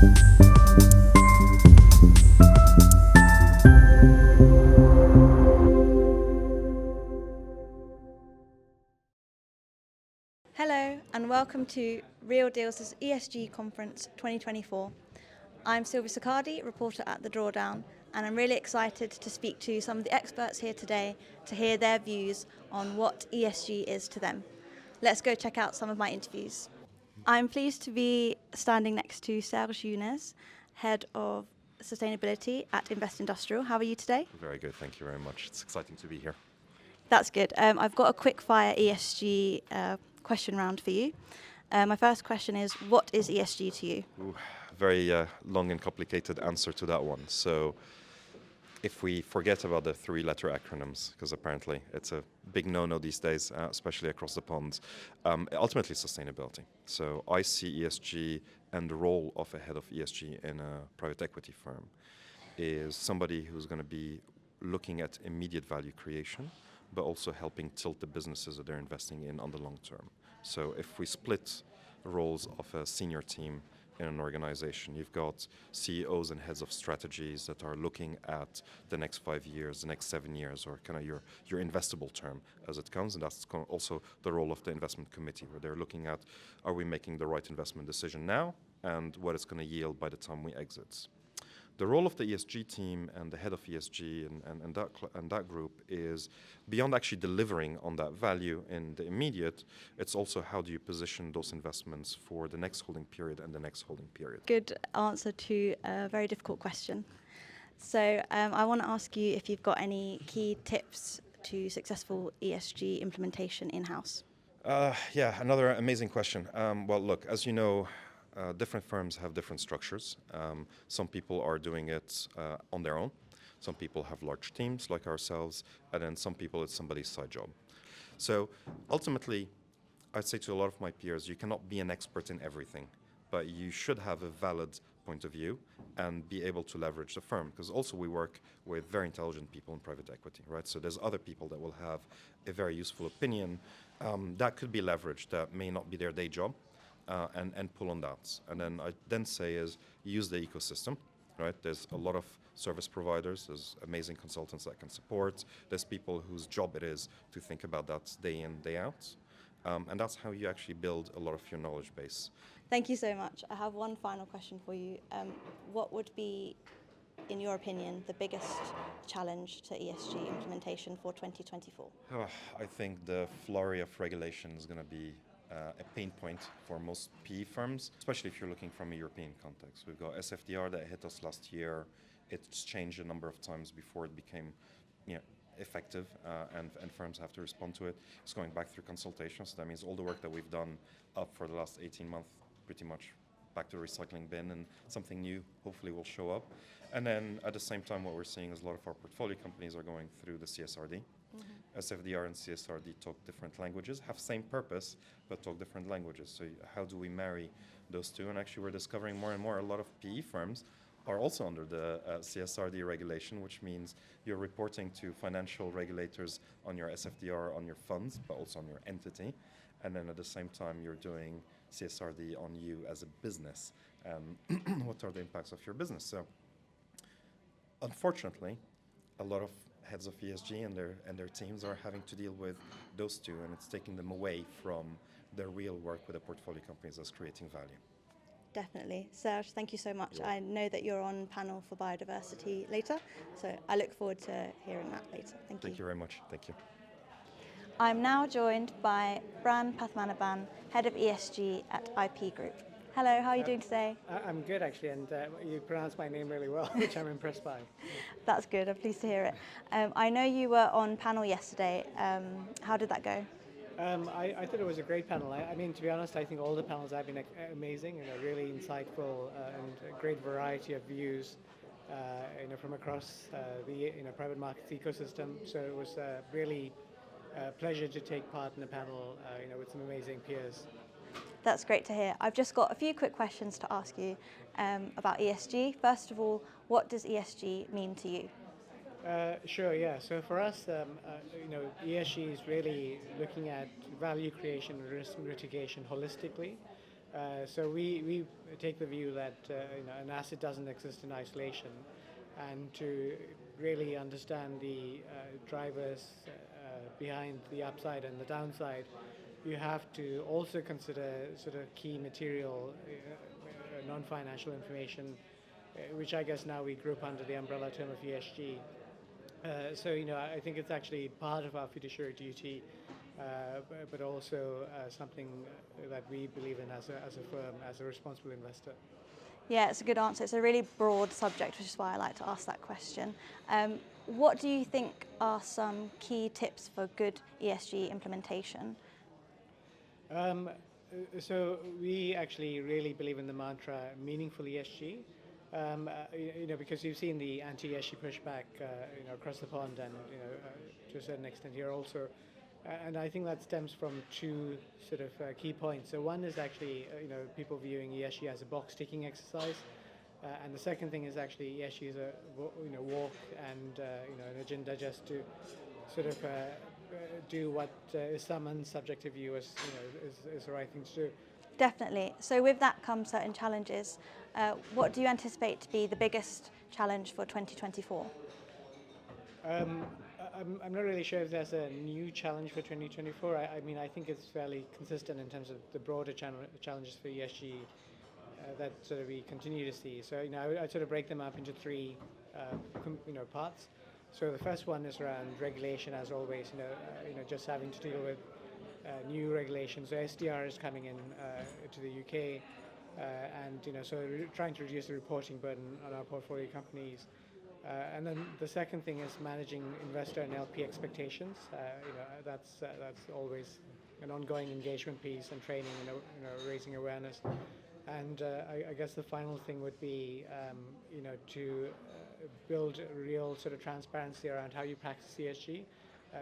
Hello and welcome to Real Deals ESG Conference 2024. I'm Sylvia Siccardi, reporter at The Drawdown, and I'm really excited to speak to some of the experts here today to hear their views on what ESG is to them. Let's go check out some of my interviews. I'm pleased to be standing next to Serge Younes, Head of Sustainability at Investindustrial. How are you today? Very good, thank you very much. It's exciting to be here. That's good. I've got a quick fire ESG question round for you. My first question is, what is ESG to you? Ooh, very long and complicated answer to that one. So if we forget about the three-letter acronyms, because apparently it's a big no-no these days, especially across the pond, ultimately sustainability. So I see ESG and the role of a head of ESG in a private equity firm is somebody who's going to be looking at immediate value creation, but also helping tilt the businesses that they're investing in on the long term. So if we split roles of a senior team in an organization, you've got CEOs and heads of strategies that are looking at the next 5 years, the next 7 years, or kind of your investable term as it comes. And that's also the role of the investment committee, where they're looking at, are we making the right investment decision now, and what it's going to yield by the time we exit. The role of the ESG team and the head of ESG and that group is beyond actually delivering on that value in the immediate, it's also how do you position those investments for the next holding period and the next holding period. Good answer to a very difficult question. So I want to ask you if you've got any key tips to successful ESG implementation in-house. Yeah, another amazing question. Well, look, as you know, different firms have different structures. Some people are doing it on their own. Some people have large teams like ourselves, and then some people it's somebody's side job. So ultimately, I'd say to a lot of my peers, you cannot be an expert in everything, but you should have a valid point of view and be able to leverage the firm. Because also we work with very intelligent people in private equity, right? So there's other people that will have a very useful opinion that could be leveraged, that may not be their day job. And pull on that. And then I then say is use the ecosystem, right? There's a lot of service providers, there's amazing consultants that can support, there's people whose job it is to think about that day in, day out. And that's how you actually build a lot of your knowledge base. Thank you so much. I have one final question for you. What would be, in your opinion, the biggest challenge to ESG implementation for 2024? I think the flurry of regulation is going to be a pain point for most PE firms, especially if you're looking from a European context. We've got SFDR that hit us last year. It's changed a number of times before it became effective, and firms have to respond to it. It's going back through consultations. So that means all the work that we've done up for the last 18 months, pretty much back to the recycling bin, and something new hopefully will show up. And then at the same time, what we're seeing is a lot of our portfolio companies are going through the CSRD. Mm-hmm. SFDR and CSRD talk different languages, have same purpose, but talk different languages. So how do we marry those two? And actually we're discovering more and more a lot of PE firms are also under the CSRD regulation, which means you're reporting to financial regulators on your SFDR, on your funds, but also on your entity. And then at the same time, you're doing CSRD on you as a business. What are the impacts of your business? So unfortunately, a lot of heads of ESG and their teams are having to deal with those two, and it's taking them away from their real work with the portfolio companies that's creating value. Definitely. Serge, thank you so much. I know that you're on panel for biodiversity later, so I look forward to hearing that later. Thank you very much. Thank you. I'm now joined by Bran Pathmanāban, Head of ESG at IP Group. Hello, how are you doing today? I'm good, actually, and you pronounced my name really well, which I'm impressed by. That's good, I'm pleased to hear it. I know you were on panel yesterday. How did that go? I thought it was a great panel. I mean, to be honest, I think all the panels have been amazing and really insightful and a great variety of views from across the private markets ecosystem. So it was really a pleasure to take part in the panel with some amazing peers. That's great to hear. I've just got a few quick questions to ask you about ESG. First of all, what does ESG mean to you? Sure, yeah. So for us, ESG is really looking at value creation and risk mitigation holistically. So we take the view that an asset doesn't exist in isolation, and to really understand the drivers behind the upside and the downside, you have to also consider sort of key material, non-financial information, which I guess now we group under the umbrella term of ESG. So I think it's actually part of our fiduciary duty, but also something that we believe in as a firm, as a responsible investor. Yeah, it's a good answer. It's a really broad subject, which is why I like to ask that question. What do you think are some key tips for good ESG implementation? So we actually really believe in the mantra meaningful ESG. Because you've seen the anti-ESG pushback, across the pond, and to a certain extent here also, and I think that stems from two sort of key points. So one is actually, people viewing ESG as a box-ticking exercise, and the second thing is actually ESG is a walk and an agenda just to sort of do what someone's subjective view is the right thing to do. Definitely. So with that come certain challenges. What do you anticipate to be the biggest challenge for 2024? I'm not really sure if there's a new challenge for 2024. I mean, I think it's fairly consistent in terms of the broader challenges for ESG that sort of we continue to see. So I'd sort of break them up into three parts. So the first one is around regulation, as always. Just having to deal with new regulations. So SDR is coming in to the UK, and so we're trying to reduce the reporting burden on our portfolio companies. And then the second thing is managing investor and LP expectations. That's always an ongoing engagement piece, and training, raising awareness. And I guess the final thing would be, to build real sort of transparency around how you practice ESG,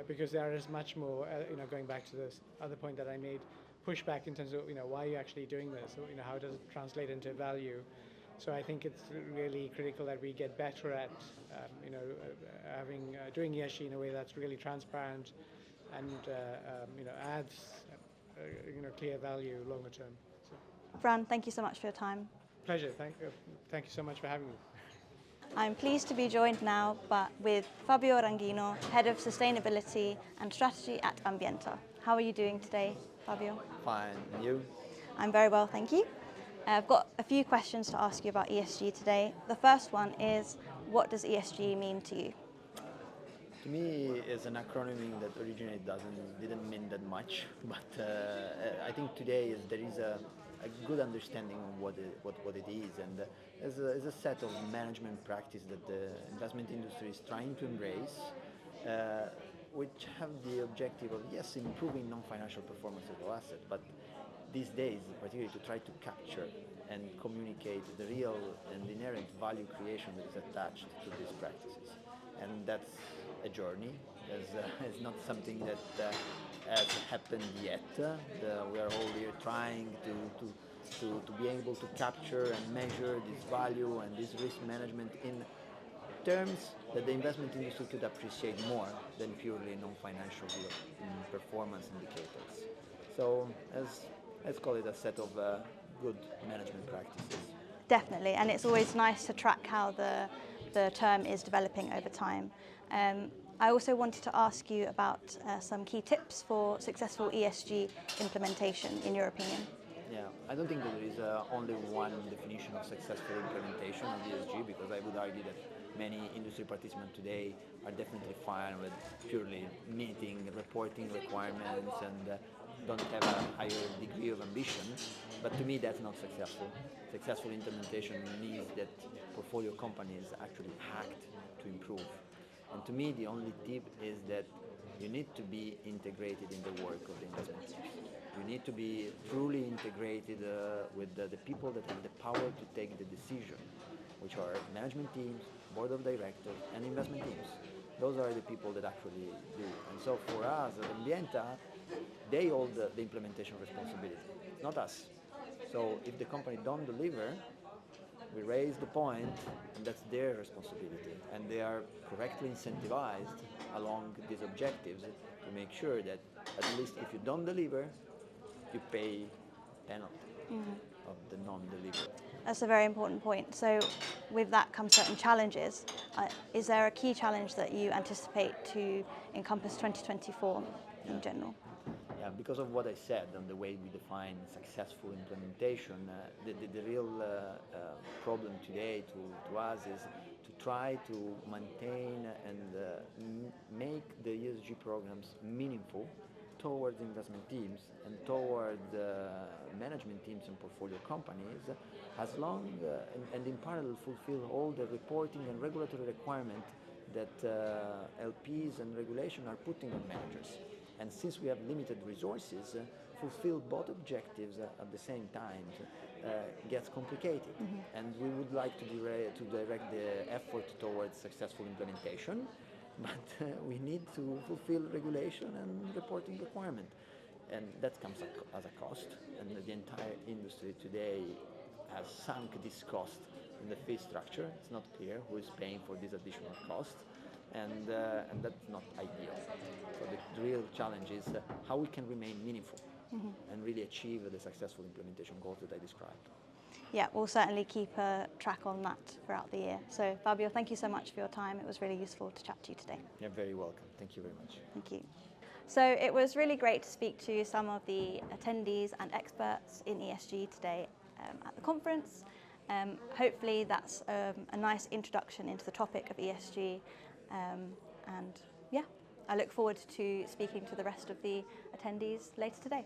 because there is much more, going back to this other point that I made, pushback in terms of, why are you actually doing this? So, how does it translate into value? So I think it's really critical that we get better at, doing ESG in a way that's really transparent and, adds, clear value longer term. So. Bran, thank you so much for your time. Pleasure. Thank you so much for having me. I'm pleased to be joined now with Fabio Ranghino, Head of Sustainability and Strategy at Ambienta. How are you doing today, Fabio? Fine. And you? I'm very well, thank you. I've got a few questions to ask you about ESG today. The first one is, what does ESG mean to you? To me, it's an acronym that originally didn't mean that much, but I think today there is a good understanding of what it is, and is a set of management practice that the investment industry is trying to embrace, which have the objective of, yes, improving non-financial performance of the asset, but these days, particularly to try to capture and communicate the real and inherent value creation that is attached to these practices. And that's a journey. It's not something that has happened yet. We are all here trying to be able to capture and measure this value and this risk management in terms that the investment industry could appreciate more than purely non-financial performance indicators. So let's call it a set of good management practices. Definitely, and it's always nice to track how the term is developing over time. I also wanted to ask you about some key tips for successful ESG implementation, in your opinion. Yeah, I don't think that there is only one definition of successful implementation of ESG, because I would argue that many industry participants today are definitely fine with purely meeting reporting requirements and don't have a higher degree of ambition. But to me, that's not successful. Successful implementation means that portfolio companies actually act to improve. And to me, the only tip is that you need to be integrated in the work of the investment teams. You need to be truly integrated with the people that have the power to take the decision, which are management teams, board of directors, and investment teams. Those are the people that actually do. And so for us at Ambienta, they hold the implementation responsibility, not us. So if the company don't deliver, we raise the point, and that's their responsibility. And they are correctly incentivized along these objectives to make sure that at least if you don't deliver, you pay penalty. of the non-delivery. That's a very important point. So with that come certain challenges. Is there a key challenge that you anticipate to encompass 2024 in general? Yeah, because of what I said on the way we define successful implementation, the real problem today to us is to try to maintain and make the ESG programs meaningful towards investment teams and towards management teams and portfolio companies, as long and in parallel fulfill all the reporting and regulatory requirements that LPs and regulation are putting on managers. And since we have limited resources, fulfill both objectives at the same time gets complicated. And we would like to direct the effort towards successful implementation, but we need to fulfill regulation and reporting requirement. And that comes as a cost, and the entire industry today has sunk this cost in the fee structure. It's not clear who is paying for this additional cost, and that's not ideal. So the real challenge is how we can remain meaningful and really achieve the successful implementation goals that I described. Yeah, we'll certainly keep a track on that throughout the year. So Fabio, thank you so much for your time. It was really useful to chat to you today. You're very welcome. Thank you very much. Thank you. So it was really great to speak to some of the attendees and experts in ESG today at the conference. Hopefully that's a nice introduction into the topic of ESG. And yeah, I look forward to speaking to the rest of the attendees later today.